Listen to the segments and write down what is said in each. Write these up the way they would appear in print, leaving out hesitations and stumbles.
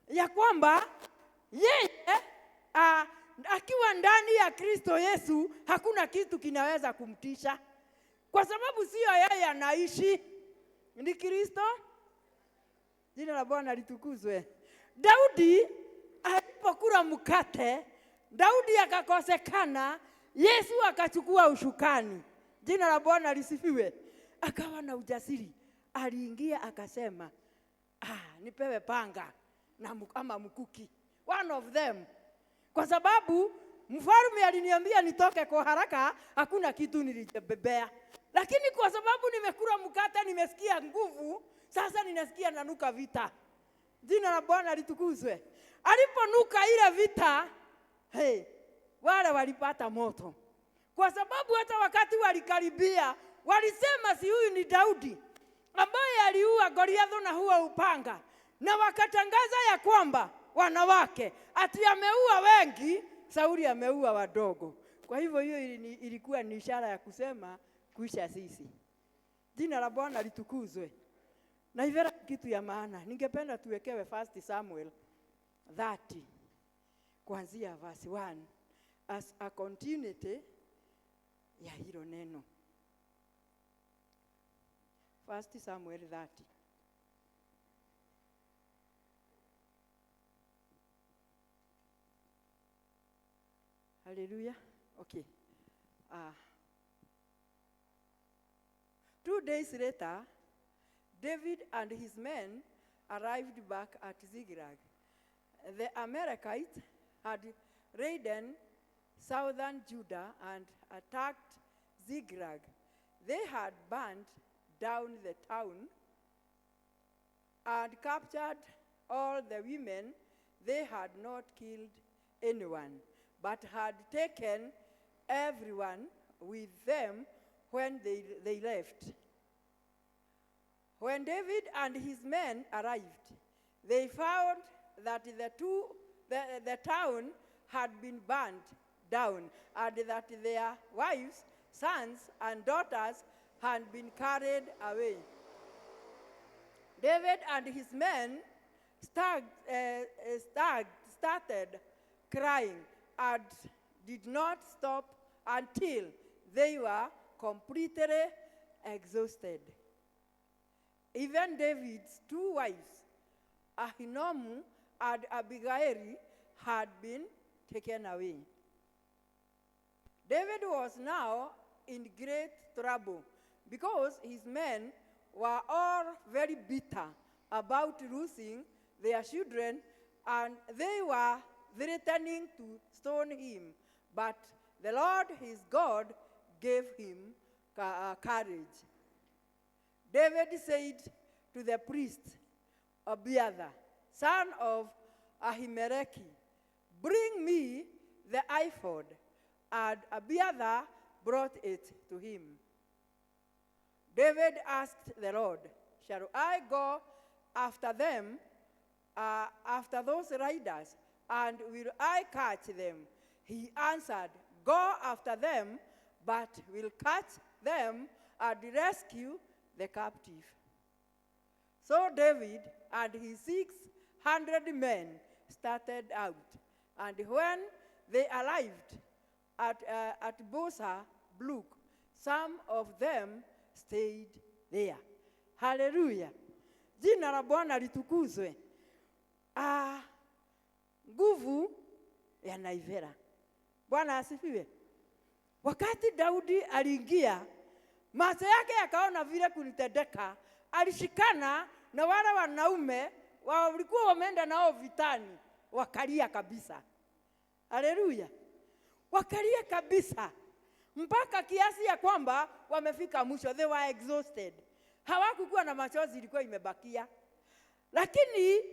ya kwamba yeye akiwa ndani ya Kristo Yesu hakuna kitu kinaweza kumtisha, kwa sababu sio yeye anaishi, ni Kristo. Jina la Bwana litukuzwe. Daudi alipokula mkate, Daudi akakosekana, Yesu akachukua ushukani. Jina la Bwana lisifiwe. Akawa na ujasiri, aliingia akasema, nipewe panga na ama mkuki, one of them, kwa sababu mfalme aliniambia nitoke kwa haraka, hakuna kitu nilijebebea, lakini kwa sababu nimekula mkate nimesikia nguvu, sasa ninasikia nanuka vita. Jina la Bwana litukuzwe. Aliponuka ile vita, wale walipata moto, kwa sababu hata wakati walikaribia walisema si huyu ni Daudi ambaye aliua Goliathi na huo upanga, na wakatangaza ya kwamba wanawake ati ameua wengi, Sauli ameua wadogo. Kwa hivyo hiyo ilikuwa ni ishara ya kusema kuisha sisi. Jina la Bwana litukuzwe. Na hivyo kitu ya maana ningependa tuwekewe 1 Samuel 30 kuanzia verse 1 as a continuity ya hilo neno. 1 Samuel 30. Hallelujah. Okay. 2 days later, David and his men arrived back at Ziklag. The Amalekites had raided southern Judah and attacked Ziklag. They had burnt down the town and captured all the women. They had not killed anyone, but had taken everyone with them when they left. When David and his men arrived, they found that the town had been burnt down, and that their wives, sons, and daughters had been carried away. David and his men started crying and did not stop until they were completely exhausted. Even David's 2 wives, Ahinoam and Abigail, had been taken away. David was now in great trouble because his men were all very bitter about losing their children, and they were threatening to stone him. But the Lord his God gave him courage. David said to the priest Abiathar, son of Ahimelech, "Bring me the ephod." And Abiathar brought it to him. David asked the Lord, "Shall I go after them, after those riders, and will I catch them?" He answered, "Go after them, but will catch them and rescue the captive." So David and his 600 men started out, and when they arrived at Bosa Bluk, some of them stayed there. Hallelujah. Jina la Bwana litukuzwe. Nguvu ya Naivera. Bwana asifiwe. Wakati Daudi aliingia, macho yake yakaona vile kulitendeka, alishikana na wale wanaume walikuwa wameenda nao vitani, wakalia kabisa. Haleluya. Wakalia kabisa mpaka kiasi ya kwamba wamefika mwisho, they were exhausted. Hawakukuwa na machozi, ilikuwa imebakia. Lakini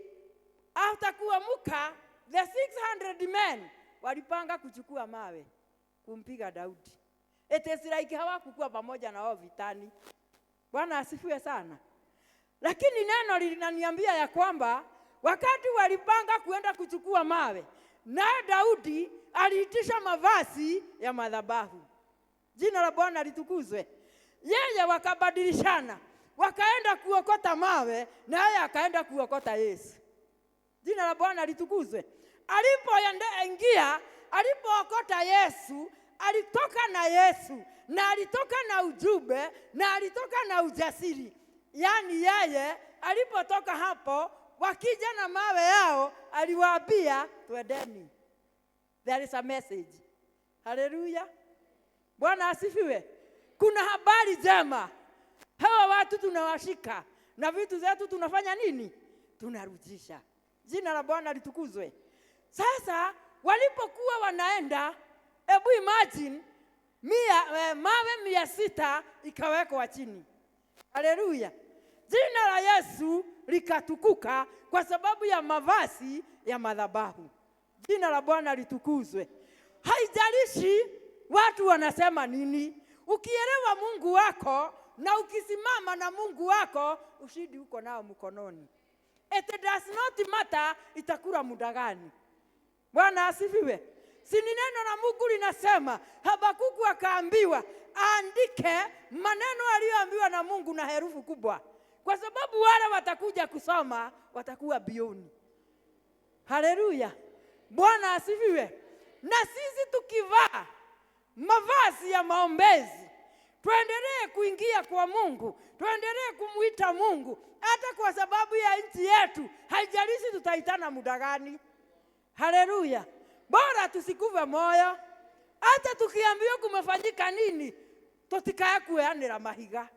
after kuamuka, the 600 men walipanga kuchukua mawe kumpiga Daudi. It is like hawakukuwa pamoja na wao vitani. Bwana asifiwe sana. Lakini neno linaniambia ya kwamba wakati walipanga kuenda kuchukua mawe, na Daudi aliitisha mavazi ya madhabahu. Jina la Bwana litukuzwe. Yeye wakabadilishana, wakaenda kuokota mawe, na yeye akaenda kuokota Yesu. Jina la Bwana litukuzwe. Alipoingia, alipookota Yesu, alitoka na Yesu, na alitoka na ujumbe, na alitoka na ujasiri. Yaani yeye alipotoka hapo, wakija na mawe yao, aliwaambia twendeni. There is a message. Hallelujah. Bwana asifiwe. Kuna habari njema. Hawa watu tunawashika na vitu zetu tunafanya nini? Tunarudisha. Jina la Bwana litukuzwe. Sasa walipokuwa wanaenda, hebu imagine mawe 600 ikawekwa chini. Haleluya. Jina la Yesu likatukuka kwa sababu ya mavazi ya madhabahu. Jina la Bwana litukuzwe. Haijalishi watu wanasema nini. Ukielewa Mungu wako na ukisimama na Mungu wako, ushindi uko nao mkononi. It does not matter itakula muda gani. Bwana asifiwe. Si neno la Mungu linasema, Habakuku akaambiwa aandike maneno aliyoambiwa na Mungu na herufi kubwa, kwa sababu wale watakuja kusoma watakuwa bioni. Haleluya. Bwana asifiwe. Na sisi tukivaa mavazi ya maombezi, tuendelee kuingia kwa Mungu, tuendelee kumuita Mungu, hata kwa sababu ya nchi yetu, haijalishi tutaitana muda gani. Haleluya. Bora tusikuve moyo, hata tukiambiwa kumefanyika nini, tutikae kuanira mahiga.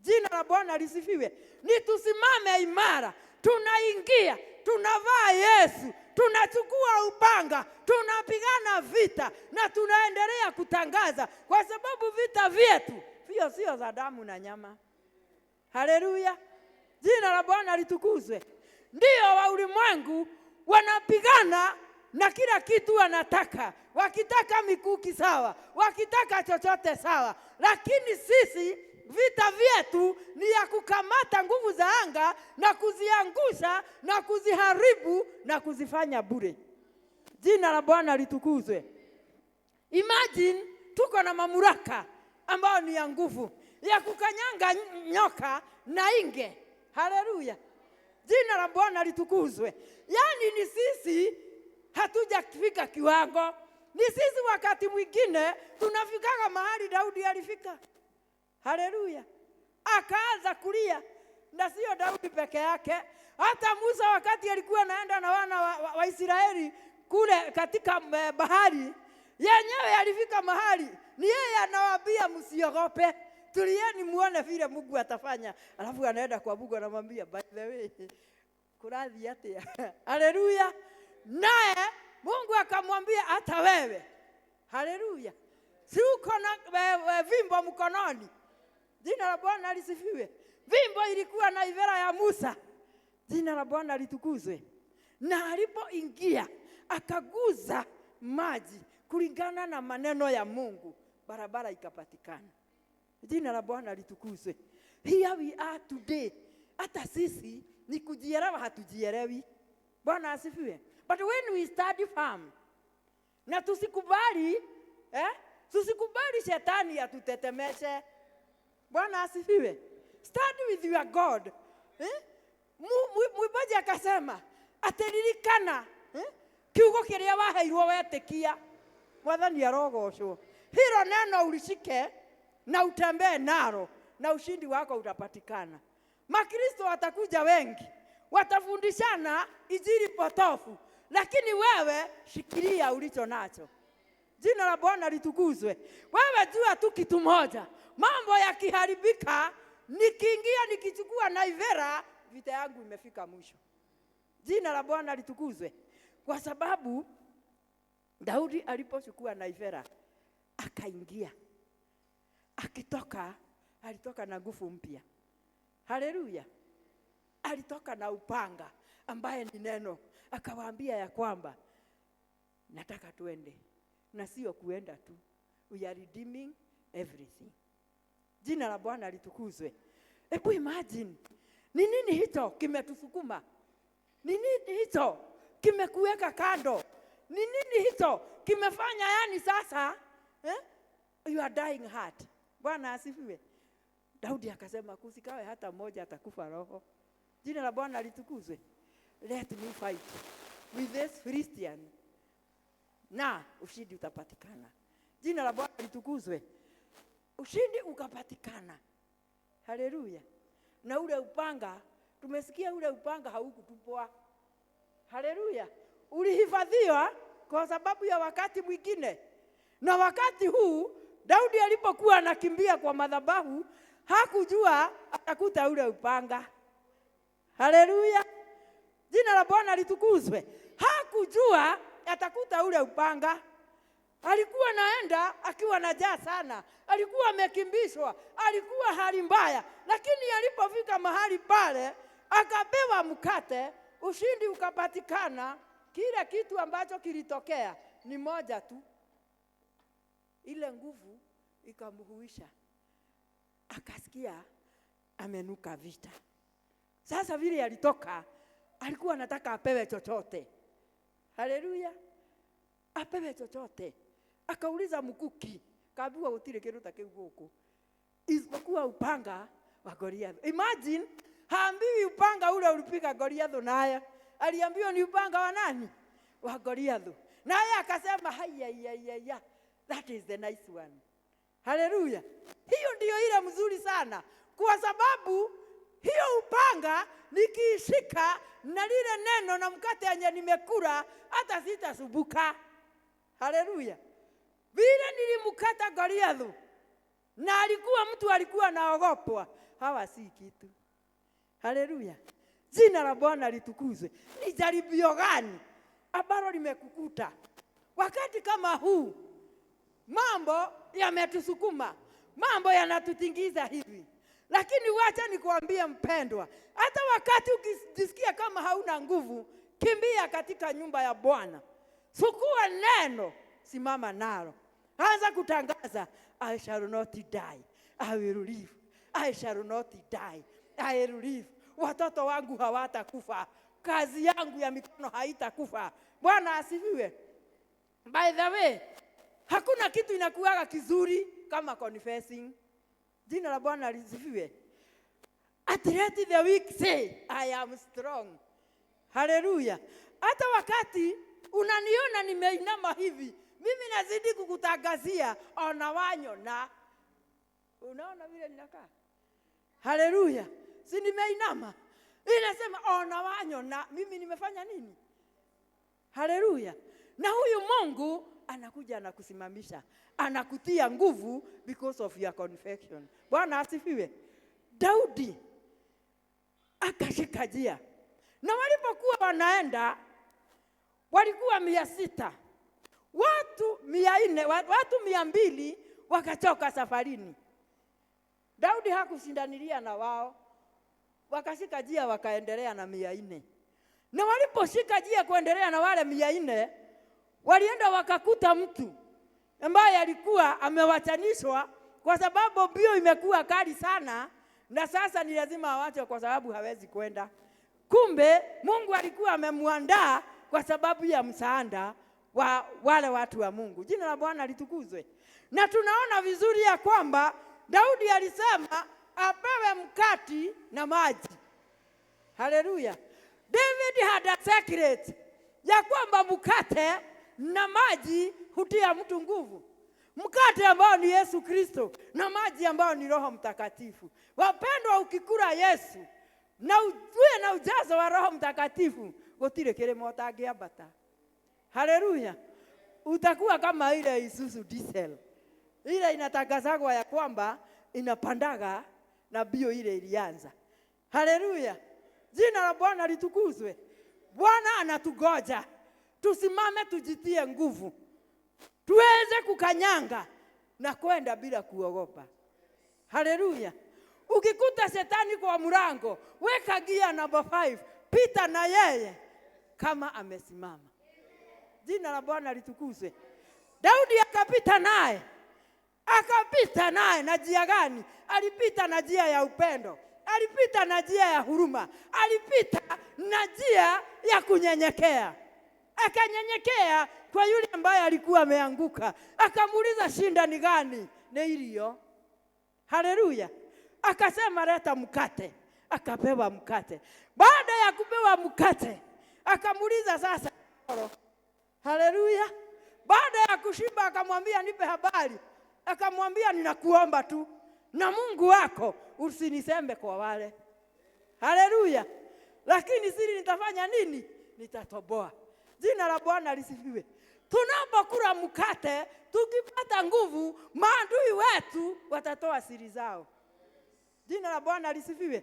Jina la Bwana lisifiwe. Ni tusimame imara, tunaingia, tunavaa Yesu, tunachukua upanga, tunapigana vita na tunaendelea kutangaza, kwa sababu vita vyetu sio za damu na nyama. Haleluya. Jina la Bwana litukuzwe. Ndio wa ulimwengu wanapigana na kila kitu wanataka. Wakitaka mikuki sawa, wakitaka chochote sawa, lakini sisi vita vyetu ni ya kukamata nguvu za anga na kuziangusha na kuziharibu na kuzifanya bure. Jina la Bwana litukuzwe. Imagine tuko na mamlaka ambayo ni ya nguvu ya kukanyanga nyoka na inge. Haleluya. Jina la Bwana litukuzwe. Yaani ni sisi hatujafika kiwango. Ni sisi wakati mwingine tunafikaga mahali Daudi alifika. Haleluya. Akaanza kulia, na sio Daudi peke yake. Hata Musa wakati alikuwa anaenda na wana wa Israeli kule katika bahari, yenyewe alifika mahali ni yeye anawaambia msiogope, tulieni muone vile Mungu atafanya. Alafu anaenda kwa Mungu anamwambia, by the way, kuradhi atia. Haleluya. Naye Mungu akamwambia hata wewe. Haleluya. Si uko na vimbo mkononi. Jina la Bwana lisifiwe. Vimbo ilikuwa na ivera ya Musa. Jina la Bwana litukuzwe. Na alipoingia akaguza maji kulingana na maneno ya Mungu, barabara ikapatikana. Jina la Bwana litukuzwe. Here we are today. Hata sisi ni kujielewa hatujielewi. Bwana asifiwe. But when we study firm, na tusikubali shetani atutetemeshe. Bwana asifiwe. Study with your God. Mwibaji akasema, ateririkana kiugo kiria waheirwo wetikia, Mwathani arogocwo. Hilo neno ulishike na utembee nalo, na ushindi wako utapatikana. Makristo watakuja wengi, watafundishana injili potofu, lakini wewe shikilia ulicho nacho. Jina la Bwana litukuzwe. Wewe jua tu kitu moja, mambo yakiharibika, nikiingia nikichukua naivera, vita yangu imefika mwisho. Jina la Bwana litukuzwe. Kwa sababu Daudi alipochukua naivera, akaingia, alitoka na nguvu mpya. Haleluya. Alitoka na upanga ambaye ni neno. Akawaambia ya kwamba nataka tuende, na sio kuenda tu, we are redeeming everything. Jina la Bwana litukuzwe. Hebu imagine, ni nini hicho kimetusukuma? Ni nini hicho kimekuweka kando? Ni nini hicho kimefanya yani sasa you are dying heart? Bwana asifiwe. Daudi akasema kusikawe hata mmoja atakufa roho. Jina la Bwana litukuzwe. let me fight with this Philistine, na ushindi utapatikana. Jina la Bwana litukuzwe. Ushindi ukapatikana. Haleluya. Na ule upanga, tumesikia ule upanga haukutupwa. Haleluya. Ulihifadhiwa kwa sababu ya wakati mwingine. Na wakati huu Daudi alipokuwa anakimbia kwa madhabahu, hakujua atakuta ule upanga. Haleluya. Jina la Bwana litukuzwe. Hakujua atakuta ule upanga. Alikuwa naenda akiwa na njaa sana. Alikuwa amekimbishwa. Alikuwa hali mbaya. Lakini alipofika mahali pale, akapewa mkate, ushindi ukapatikana. Kile kitu ambacho kilitokea ni moja tu. Ile nguvu ikamhuisha. Akasikia amenuka vita. Sasa vile alitoka, alikuwa anataka apewe chochote. Haleluya. Apewe chochote. Akauliza mkuki, kaambiwa utile kiruta kiu huko. Isipokuwa upanga wa Goliath. Imagine, haambiwi upanga ule ulipiga Goliath naye. Aliambiwa ni upanga wa nani? Wa Goliath. Naye akasema haya, that is the nice one. Haleluya. Hiyo ndio ile mzuri sana. Kwa sababu hiyo upanga nikiishika na lile neno na mkate yenye nimekula, hata sitasubuka. Haleluya. Vile nilimkata Goliath, na alikuwa mtu alikuwa naogopwa, hawa si kitu. Haleluya. Jina la Bwana litukuzwe. Ni jaribio gani ambalo limekukuta wakati kama huu? Mambo yametusukuma, mambo yanatutingiza hivi. Lakini wacha nikuambie mpendwa, hata wakati ukijisikia kama hauna nguvu, kimbia katika nyumba ya Bwana. Chukua neno, simama nalo. Anza kutangaza, I shall not die, I will live. I shall not die, I will live. Watoto wangu hawatakufa, kazi yangu ya mikono haitakufa. Bwana asifiwe. By the way, hakuna kitu inakuwaga kizuri kama confessing. Jina la Bwana lisifiwe. Let the weak say, I am strong. Haleluya. Hata wakati unaniona nimeinama hivi, mimi nazidi kukutangazia, ona wanyo na. Unaona vile ninakaa? Haleluya. Si nimeinama. Inasema ona wanyo na mimi nimefanya nini? Haleluya. Na huyu Mungu anakuja anakusimamisha, anakutia nguvu because of your confession. Bwana asifiwe. Daudi akashika njia. Na walipokuwa wanaenda, walikuwa 600. Watu 400, watu 200 wakachoka safarini. Daudi hakushindanilia na wao. Wakashika njia wakaendelea na 400. Na waliposhika njia kuendelea na wale 400, walienda wakakuta mtu ambaye alikuwa amewachanishwa kwa sababu mbio imekuwa kali sana na sasa ni lazima awache kwa sababu hawezi kwenda. Kumbe Mungu alikuwa amemuandaa kwa sababu ya msaada wa wale watu wa Mungu. Jina la Bwana litukuzwe. Na tunaona vizuri ya kwamba Daudi alisema apewe mkati na maji. Haleluya. David had a secret ya kwamba mkate na maji hutia mtu nguvu. Mkate ambao ni Yesu Kristo na maji ambao ni Roho Mtakatifu. Wapendwa, ukikula Yesu na uwe na ujazo wa Roho Mtakatifu, gotire kiremo utangiambata. Haleluya. Utakuwa kama ile Isuzu diesel. Ile inatangazwa ya kwamba inapandaga na bio ile ilianza. Haleluya. Jina la Bwana litukuzwe. Bwana anatugoja tusimame, tujitie nguvu, tuweze kukanyanga na kwenda bila kuogopa. Haleluya. Ukikuta shetani kwa mlango, weka gia number 5, pita na yeye kama amesimama. Jina la Bwana litukuzwe. Daudi akapita naye. Akapita naye na njia gani? Alipita na njia ya upendo. Alipita na njia ya huruma. Alipita na njia ya kunyenyekea. Akanyenyekea kwa yule ambaye alikuwa ameanguka. Akamuuliza shinda ni gani? Ni ilio. Haleluya. Akasema leta mkate. Akapewa mkate. Baada ya kupewa mkate, Akamuuliza sasa, haleluya. Baada ya kushiba akamwambia nipe habari. Akamwambia ninakuomba tu na Mungu wako usinisembe kwa wale. Haleluya. Lakini siri nitafanya nini? Nitatoboa. Jina la Bwana lisifiwe. Tunapokula mkate, tukipata nguvu, maadui wetu watatoa siri zao. Jina la Bwana lisifiwe.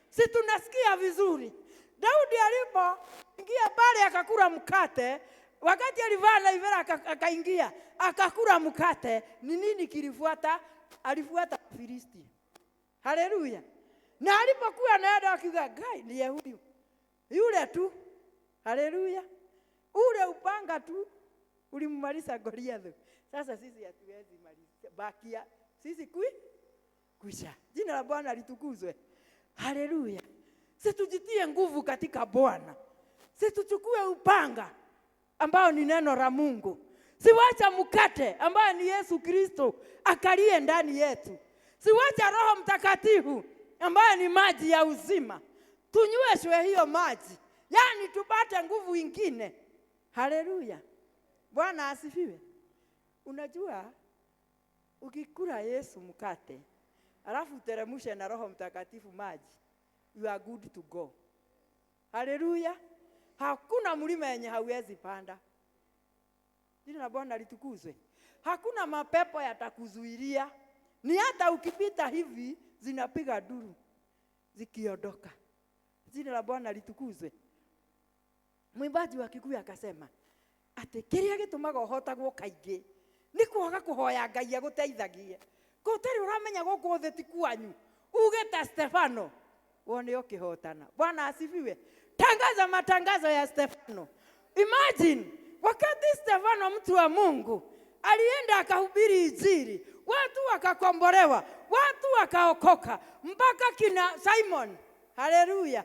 Si tunasikia vizuri. Daudi alipoingia pale akakula mkate, wakati alivaa na ivera akaingia, akakula mkate, ni nini kilifuata? Alifuata Filisti. Haleluya. Na alipokuwa anaenda akiga gai ni Yehudi. Yule tu. Haleluya. Ule upanga tu ulimmaliza Goliath. Sasa sisi hatuwezi maliza. Bakia sisi kuisha. Jina la Bwana litukuzwe. Haleluya. Sisi tujitie nguvu katika Bwana. Sisi tuchukue upanga ambao ni neno la Mungu. Siwacha mkate ambao ni Yesu Kristo akalie ndani yetu. Siwacha Roho Mtakatifu ambaye ni maji ya uzima. Tunyweshwe hiyo maji. Yaani tupate nguvu ingine. Haleluya. Bwana asifiwe. Unajua ukikula Yesu mkate, alafu uteremshe na Roho Mtakatifu maji, you are good to go. Haleluya. Hakuna mlima yenye hauwezi panda. Jina la Bwana litukuzwe. Hakuna mapepo yatakuzuilia. Ni hata ukipita hivi zinapiga duru zikiondoka. Jina la Bwana litukuzwe. Mwimbaji wa Kikuyu akasema ati kiria gitumaga uhotagwo kaingi ni kwaga kuhoya Ngai aguteithagie. Gutari uramenya guku thi ti kwanyu. Uge ta Stefano wone ukihotana. Bwana asifiwe. Tangaza matangazo ya Stefano. Imagine wakati Stefano mtu wa Mungu alienda akahubiri injili, watu wakakombolewa, watu wakaokoka, mpaka kina Simon. Haleluya.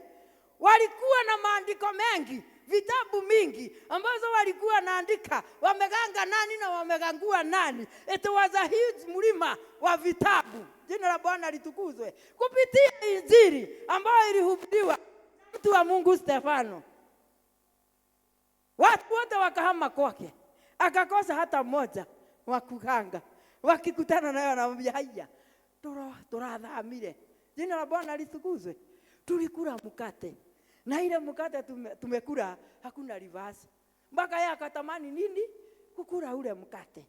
Walikuwa na maandiko mengi, vitabu mingi ambazo walikuwa naandika, wameganga nani na wamegangua nani. It was a huge mlima wa vitabu. Jina la Bwana litukuzwe. Kupitia injili ambayo ilihubiriwa mtu wa Mungu Stefano, watu wote wakahama kwake. Akakosa hata mmoja wa kuganga. Wakikutana naye wanamwambia haya, turathamire. Jina la Bwana litukuzwe. Tulikula mkate. Na ile mkate tumekula hakuna reverse. Mpaka yeye akatamani nini? Kukula ule mkate.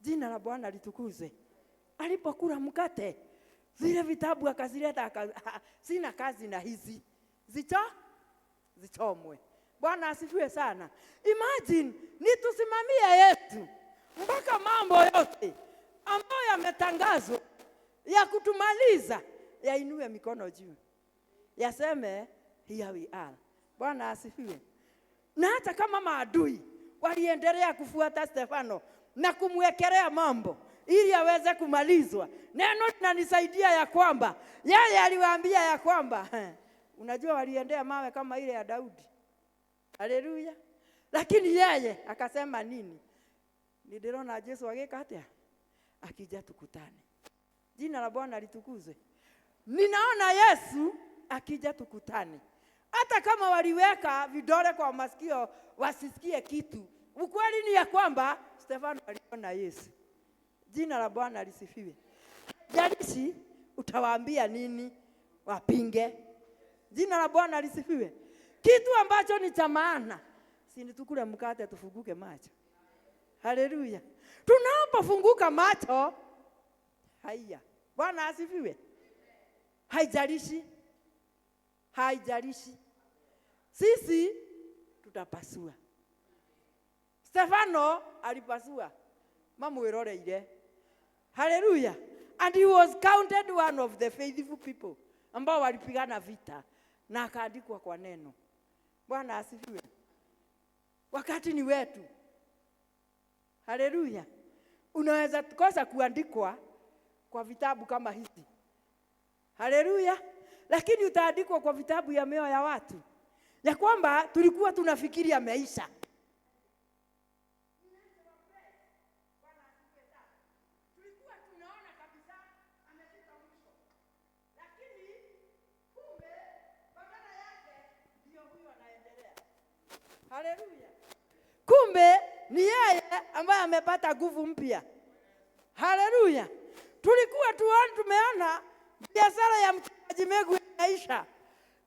Jina la Bwana litukuzwe. Alipokula mkate, zile vitabu akazileta, sina kazi na hizi. Zichomwe. Bwana asifiwe sana. Imagine nitusimamie Yesu mpaka mambo yote ambayo yametangazwa ya kutumaliza yainue mikono juu. Yaseme here we are. Bwana asifiwe. Na hata kama maadui waliendelea kufuata Stefano na kumwekelea mambo ili aweze kumalizwa, neno linanisaidia ya kwamba yeye aliwaambia ya kwamba unajua waliendea mawe kama ile ya Daudi. Haleluya. Lakini yeye akasema nini? Niliona Yesu ageka atia akija tukutane. Jina la Bwana litukuzwe. Ninaona Yesu akija tukutane. Hata kama waliweka vidole kwa masikio wasisikie kitu, ukweli ni ya kwamba Stefano aliona Yesu. Jina la Bwana lisifiwe. Jalishi utawaambia nini wapinge. Jina la Bwana lisifiwe. Kitu ambacho ni cha maana, si ni tukule mkate tufunguke macho. Haleluya. Tunapofunguka macho, haya. Bwana asifiwe. Haijalishi. Sisi tutapasua. Stefano alipasua. Mamuiroreire. Haleluya. And he was counted one of the faithful people ambao walipigana vita na akaandikwa kwa neno. Bwana asifiwe. Wakati ni wetu. Haleluya. Unaweza kosa kuandikwa kwa vitabu kama hizi. Haleluya. Lakini utaandikwa kwa vitabu ya mioyo ya watu. Ya kwamba tulikuwa tunafikiri ameisha. Tulikuwa tunaona kabisa amefika mwisho. Lakini kumbe badala yake ndio huyo anaendelea. Haleluya. Kumbe ni yeye ambaye amepata nguvu mpya. Haleluya. Tulikuwa tumeona biashara ya mchungaji Megu inaisha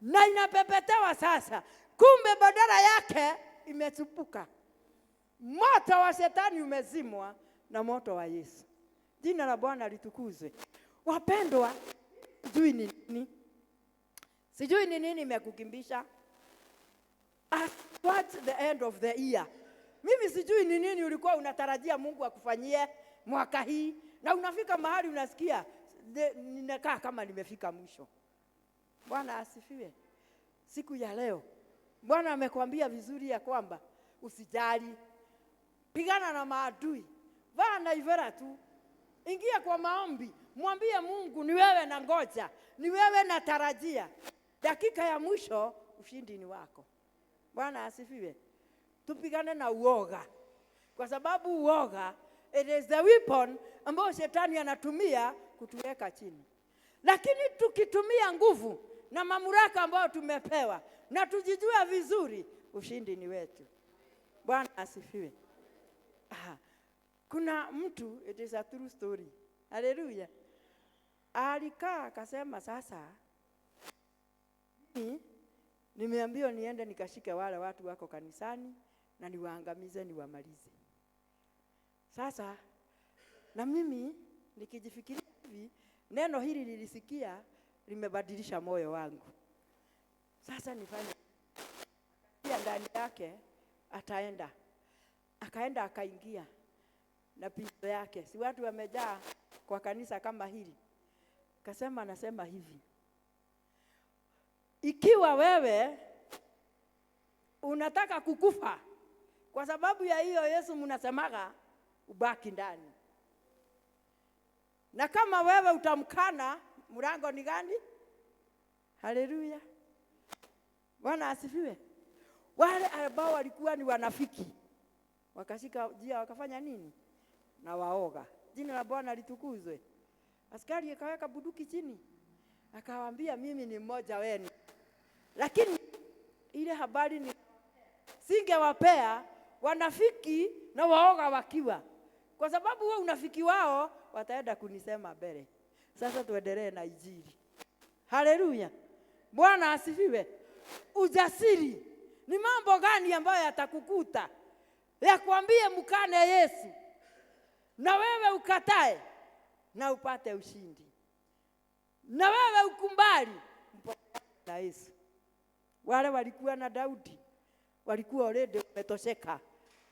na inapepetewa sasa. Kumbe badala yake imetupuka. Moto wa shetani umezimwa na moto wa Yesu. Jina la Bwana litukuzwe. Wapendwa, sijui ni nini imekukimbisha. Towards the end of the year. Mimi sijui ni nini ulikuwa unatarajia Mungu akufanyie mwaka hii, na unafika mahali unasikia ninakaa kama nimefika mwisho. Bwana asifiwe. Siku ya leo Bwana amekwambia vizuri ya kwamba usijali, pigana na maadui, vaa na ivera tu, ingia kwa maombi, mwambie Mungu ni wewe na ngoja, ni wewe na tarajia. Dakika ya mwisho ushindi ni wako. Bwana asifiwe. Tupigane na uoga, kwa sababu uoga it is the weapon ambao shetani anatumia kutuweka chini. Lakini tukitumia nguvu na mamlaka ambayo tumepewa na tujijua vizuri, ushindi ni wetu. Bwana asifiwe. Kuna mtu, it is a true story. Haleluya. Alikaa akasema, sasa nimeambiwa niende nikashike wale watu wako kanisani na niwaangamize, niwamalize. Sasa na mimi nikijifikiria hivi, neno hili nilisikia limebadilisha moyo wangu. Sasa nifanye ndani yake, ataenda. Akaenda akaingia na pisto yake. Si watu wamejaa kwa kanisa kama hili. Kasema, nasema hivi, ikiwa wewe unataka kukufa kwa sababu ya hiyo Yesu mnasemaga, ubaki ndani. Na kama wewe utamkana, mlango ni gani? Haleluya. Bwana asifiwe. Wale ambao walikuwa ni wanafiki, wakashika njia wakafanya nini? Na waoga. Jina la Bwana litukuzwe. Askari akaweka bunduki chini, akawaambia, mimi ni mmoja wenu. Lakini ile habari ni singewapea wanafiki na waoga wakiwa, kwa sababu wewe unafiki wao wataenda kunisema mbele. Sasa tuendelee na injili. Haleluya. Bwana asifiwe. Ujasiri ni mambo gani ambayo yatakukuta yakwambie mkane Yesu na wewe ukatae na upate ushindi, na wewe ukumbali na Yesu. Wale walikuwa na Daudi walikuwa already wametosheka,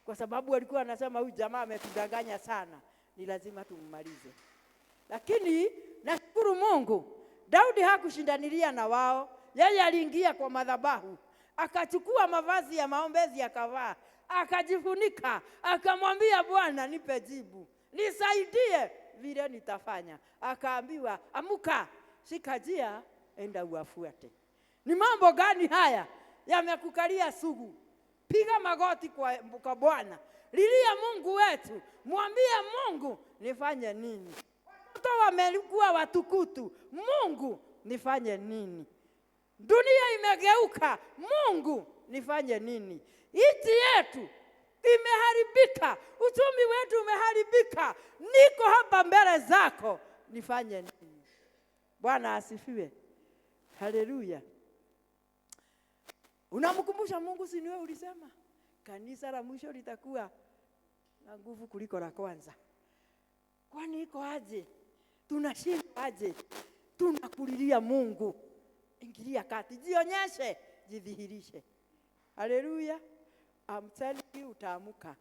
kwa sababu walikuwa wanasema huyu jamaa ametudanganya sana, ni lazima tummalize. Lakini nashukuru Mungu, Daudi hakushindanilia na wao. Yeye aliingia kwa madhabahu, akachukua mavazi ya maombezi akavaa, akajifunika, akamwambia Bwana, nipe jibu, nisaidie vile nitafanya. Akaambiwa, amuka, shika njia, enda uwafuate. Ni mambo gani haya yamekukalia sugu? Piga magoti kwa Bwana, lilia Mungu wetu, mwambie Mungu, nifanye nini? Watoto wamekuwa watukutu, Mungu nifanye nini? Dunia imegeuka, Mungu nifanye nini? Nchi yetu imeharibika, uchumi wetu umeharibika, niko hapa mbele zako, nifanye nini? Bwana asifiwe. Haleluya. Unamkumbusha Mungu, si wewe ulisema kanisa la mwisho litakuwa na nguvu kuliko la kwanza? Kwani iko aje? Tunashinda aje? Tunakulilia Mungu, ingilia kati, jionyeshe, jidhihirishe. Haleluya. I'm telling you, utaamuka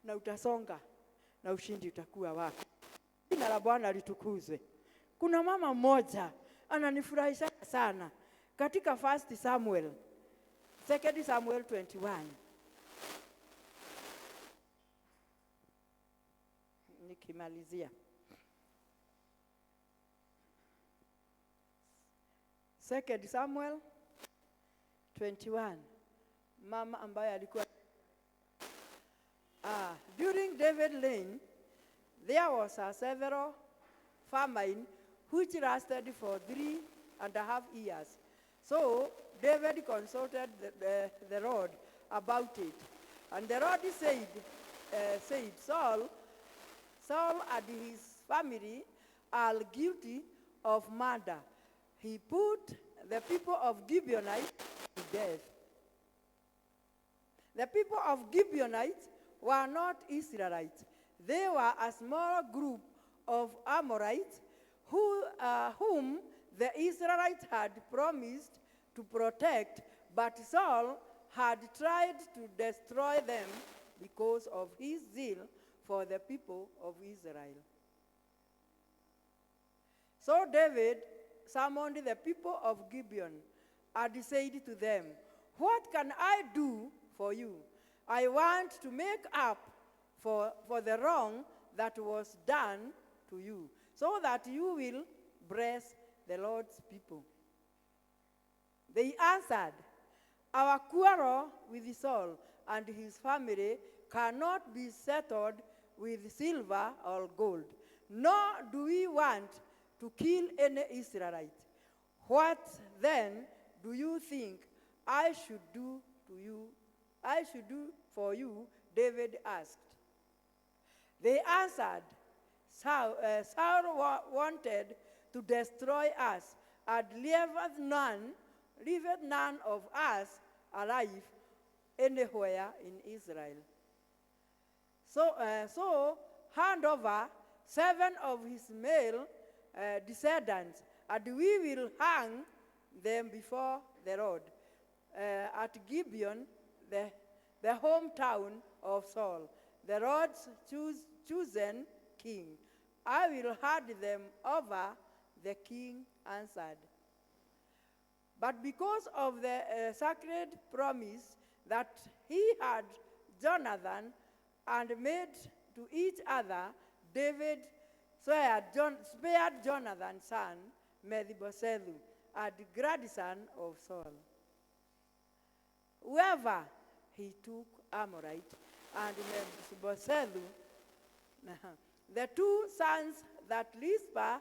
na utasonga na ushindi utakuwa wako. Jina la Bwana litukuzwe. Kuna mama mmoja ananifurahisha sana katika 1 Samuel, 2 Samuel 21. Nikimalizia 2 Samuel 21, mama ambaye alikuwa during David reign there was a several famine which lasted for 3.5 years. So David consulted the Lord about it. And the Lord said, Saul and his family are guilty of murder. He put the people of Gibeonites to death. The people of Gibeonites were not Israelites. They were a small group of Amorites whom the Israelites had promised to protect, but Saul had tried to destroy them because of his zeal for the people of Israel. So David summoned the people of Gibeon and said to them, "What can I do for you? I want to make up for the wrong that was done to you, so that you will bless the Lord's people." They answered, "Our quarrel with Saul and his family cannot be settled with silver or gold, nor do we want to kill any Israelite. What then do you think I should do for you?" David asked. They answered, Saul wanted to destroy us and leaveth none of us alive anywhere in Israel. So hand over 7 of his male descendants, and we will hang them before the Lord at Gibeon, the hometown of Saul, the Lord's chosen king. I will hand them over. The king answered. But because of the sacred promise that he had Jonathan and made to each other, David spared Jonathan's son, Mephibosheth, and grandson of Saul. Whoever he took Amorite and Mephibosheth, the two sons that Rizpah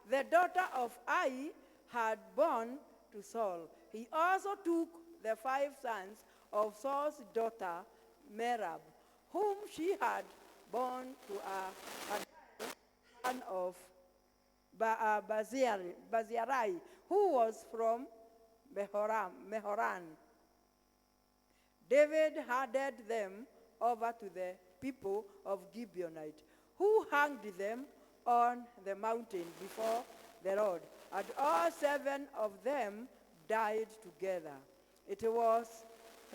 the daughter of Ai, had born to Saul. He also took the 5 sons of Saul's daughter, Merab, whom she had born to a son of Bazirai, who was from Mehoran. David handed them over to the people of Gibeonite, who hanged them on the mountain before the Lord, and all 7 of them died together. It was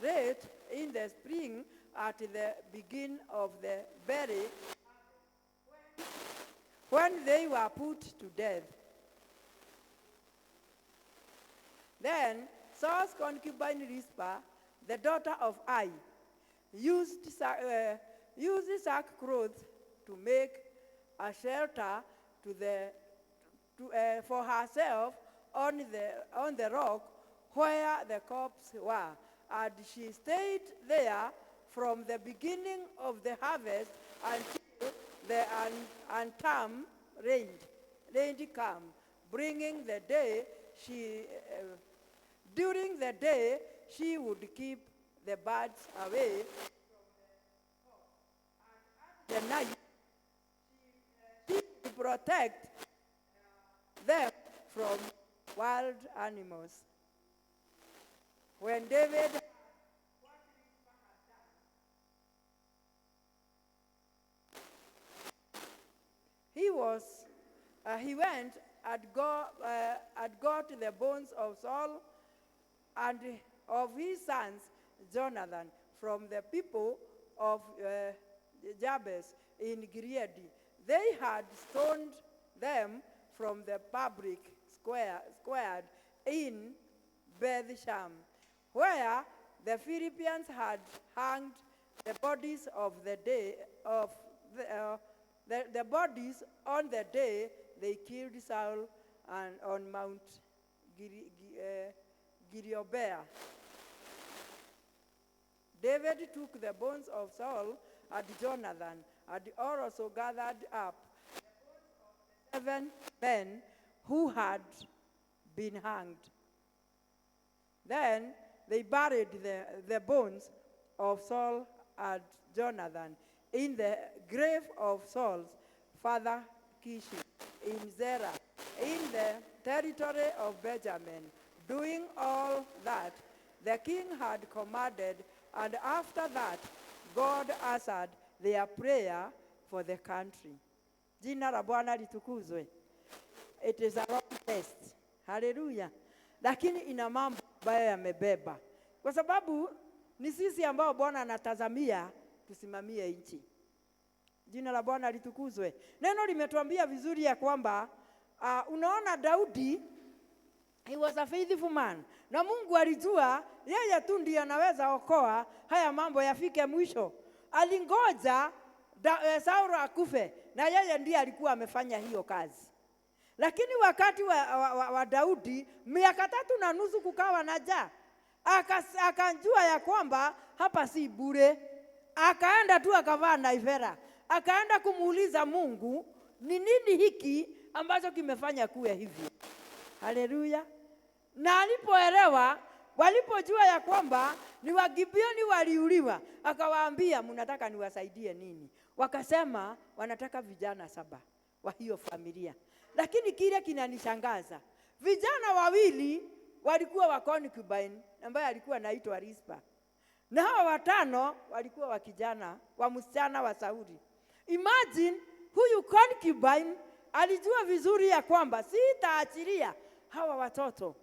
late in the spring at the beginning of the very when they were put to death. Then Saul's concubine Rizpah, the daughter of Ai, used sackcloth to make a shelter for herself on the rock where the corpses were, and she stayed there from the beginning of the harvest until the autumn rain came. During the day, she would keep the birds away. The night, she would protect them from wild animals. When David he went and got the bones of Saul and of his sons Jonathan from the people of Jabez in Gilead. They had stoned them from the public square in Bethshan, where the Philippians had hanged the bodies of the bodies on the day they killed Saul and on Mount Gilead. David took the bones of Saul and Jonathan and also gathered up the bones of the 7 men who had been hanged. Then they buried the bones of Saul and Jonathan in the grave of Saul's father Kish in Zerah, in the territory of Benjamin, doing all that the king had commanded, and after that God answered their prayer for the country. Jina la Bwana litukuzwe. It is a long test. Hallelujah. Lakini ina mambo ambayo yamebeba. Kwa sababu ni sisi ambao Bwana anatazamia tusimamie nchi. Jina la Bwana litukuzwe. Neno limetuambia vizuri ya kwamba unaona Daudi, he was a faithful man. Na Mungu alijua yeye tu ndiye anaweza okoa haya mambo yafike mwisho. Alingoja Saul akufe na yeye ndiye alikuwa amefanya hiyo kazi. Lakini wakati wa Daudi miaka 3.5 kukawa na njaa. Akajua ya kwamba hapa si bure. Akaenda tu akavaa naivera. Akaenda kumuuliza Mungu, ni nini hiki ambacho kimefanya kuwe hivi? Haleluya. Na alipoelewa, walipojua ya kwamba ni Wagibeoni waliuliwa, akawaambia, mnataka niwasaidie nini? Wakasema wanataka vijana 7 wa hiyo familia. Lakini kile kinanishangaza, vijana 2 walikuwa wa concubine ambaye alikuwa anaitwa Rispa. Na hao 5 walikuwa wa kijana wa msichana wa Sauli. Imagine huyu concubine alijua vizuri ya kwamba sitaachilia hawa watoto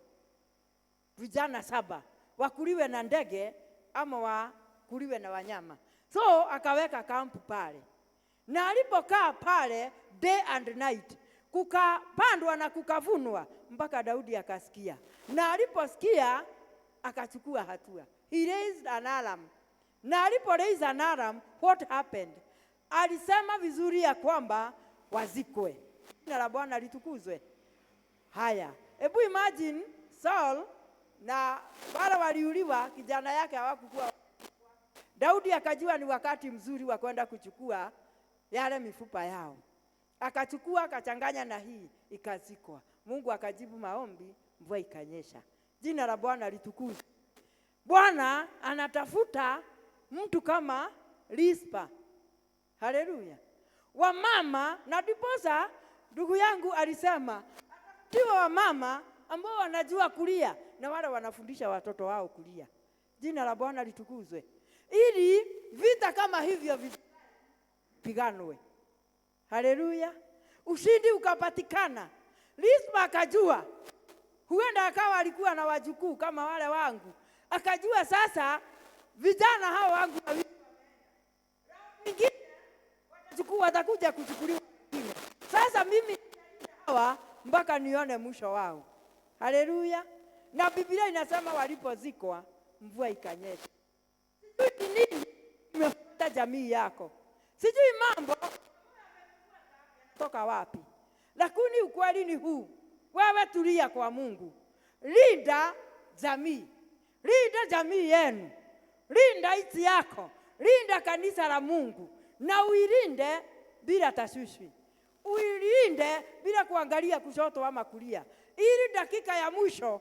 vijana 7 wakuliwe na ndege ama wakuliwe na wanyama. So akaweka kampu pale. Na alipokaa pale day and night, kukapandwa na kukavunwa mpaka Daudi akasikia. Na aliposikia akachukua hatua. He raised an alarm. Na alipo raise an alarm, what happened? Alisema vizuri ya kwamba wazikwe. Jina la Bwana litukuzwe. Haya, hebu imagine Saul na wale waliuliwa, kijana yake hawakuwa. Daudi akajua ni wakati mzuri wa kwenda kuchukua yale mifupa yao. Akachukua akachanganya na hii ikazikwa. Mungu akajibu maombi, mvua ikanyesha. Jina la Bwana litukuzwe. Bwana anatafuta mtu kama Rispa. Haleluya. Wamama, na ndiposa ndugu yangu alisema tiwa wamama ambao wanajua kulia na wale wanafundisha watoto wao kulia. Jina la Bwana litukuzwe. Ili vita kama hivyo vipiganwe. Haleluya. Ushindi ukapatikana. Rispa akajua, huenda akawa alikuwa na wajukuu kama wale wangu. Akajua sasa vijana hao wangu wengine watakuja kuchukuliwa wengine. Sasa mimi hawa mpaka nione mwisho wao. Haleluya. Na Biblia inasema walipozikwa mvua ikanyesha. Sijui nini imefuata jamii yako. Sijui mambo toka wapi. Lakini ukweli ni huu. Wewe tulia kwa Mungu. Linda jamii. Linda jamii yenu. Linda nchi yako. Linda kanisa la Mungu. Na uilinde bila tashwishi. Uilinde bila kuangalia kushoto ama kulia. Ili dakika ya mwisho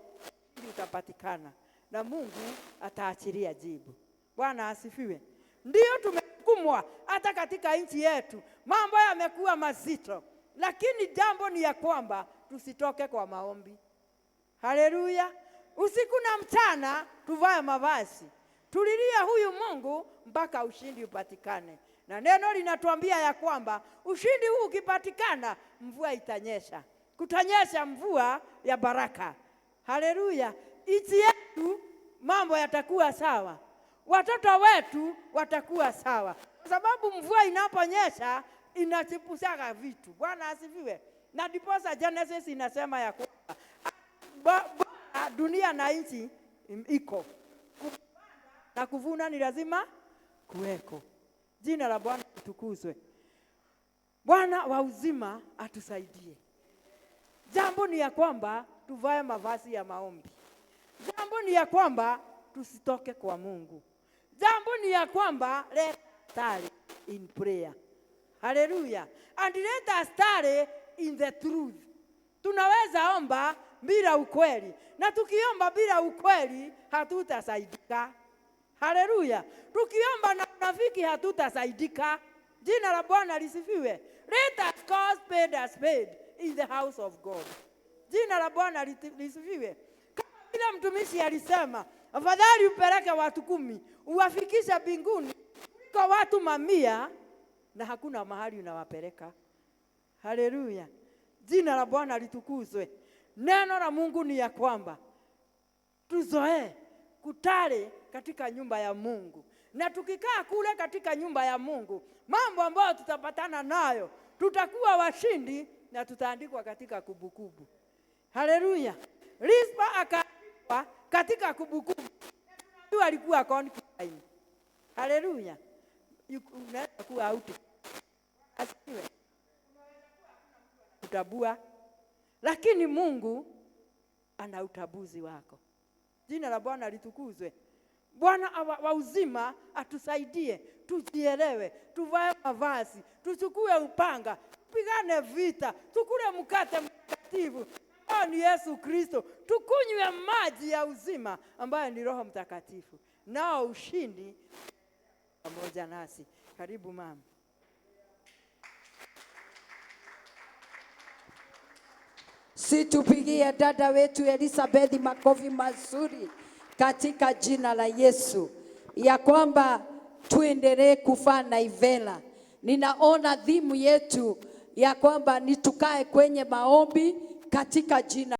utapatikana na Mungu ataachilia jibu. Bwana asifiwe. Ndio tumehukumwa hata katika nchi yetu. Mambo yamekuwa mazito. Lakini jambo ni ya kwamba tusitoke kwa maombi. Haleluya. Usiku na mchana tuvae mavazi. Tulilia huyu Mungu mpaka ushindi upatikane. Na neno linatuambia ya kwamba ushindi huu ukipatikana mvua itanyesha. Kutanyesha mvua ya baraka. Haleluya. Nchi yetu mambo yatakuwa sawa. Watoto wetu watakuwa sawa. Kwa sababu mvua inaponyesha inachipusaga vitu. Bwana asifiwe. Na ndiposa Genesis inasema ya kwamba dunia na nchi iko. Na kuvuna ni lazima kuweko. Jina la Bwana litukuzwe. Bwana wa uzima atusaidie. Jambo ni ya kwamba tuvae mavazi ya maombi. Jambo ni ya kwamba tusitoke kwa Mungu. Jambo ni ya kwamba let us tarry in prayer. Hallelujah. And let us tarry in the truth. Tunaweza omba bila ukweli, na tukiomba bila ukweli hatutasaidika. Haleluya! Tukiomba na unafiki hatutasaidika. Jina la Bwana lisifiwe. Let us call spade a spade in the house of God. Jina la Bwana lisifiwe. Kama vile mtumishi alisema, afadhali upeleke watu 10 uwafikisha mbinguni kuliko watu 100 na hakuna mahali unawapeleka. Haleluya! Jina la Bwana litukuzwe. Neno la Mungu ni ya kwamba tuzoee kutale katika nyumba ya Mungu. Na tukikaa kule katika nyumba ya Mungu, mambo ambayo tutapatana nayo, tutakuwa washindi na tutaandikwa katika kumbukumbu. Haleluya! Rispa akaandikwa katika kumbukumbu. Huyu alikuwa concubine. Haleluya! Unaweza kuwa out. Asiwe. Utabua. Lakini Mungu ana utabuzi wako. Jina la Bwana litukuzwe. Bwana wa uzima atusaidie, tujielewe, tuvae mavazi, tuchukue upanga, tupigane vita, tukule mkate mtakatifu ambao ni Yesu Kristo, tukunywe maji ya uzima ambayo ni Roho Mtakatifu, nao ushindi pamoja nasi. Karibu mama. Situpigie dada wetu Elizabeth makofi mazuri katika jina la Yesu, ya kwamba tuendelee kufanya naivela. Ninaona dhimu yetu ya kwamba nitukae kwenye maombi katika jina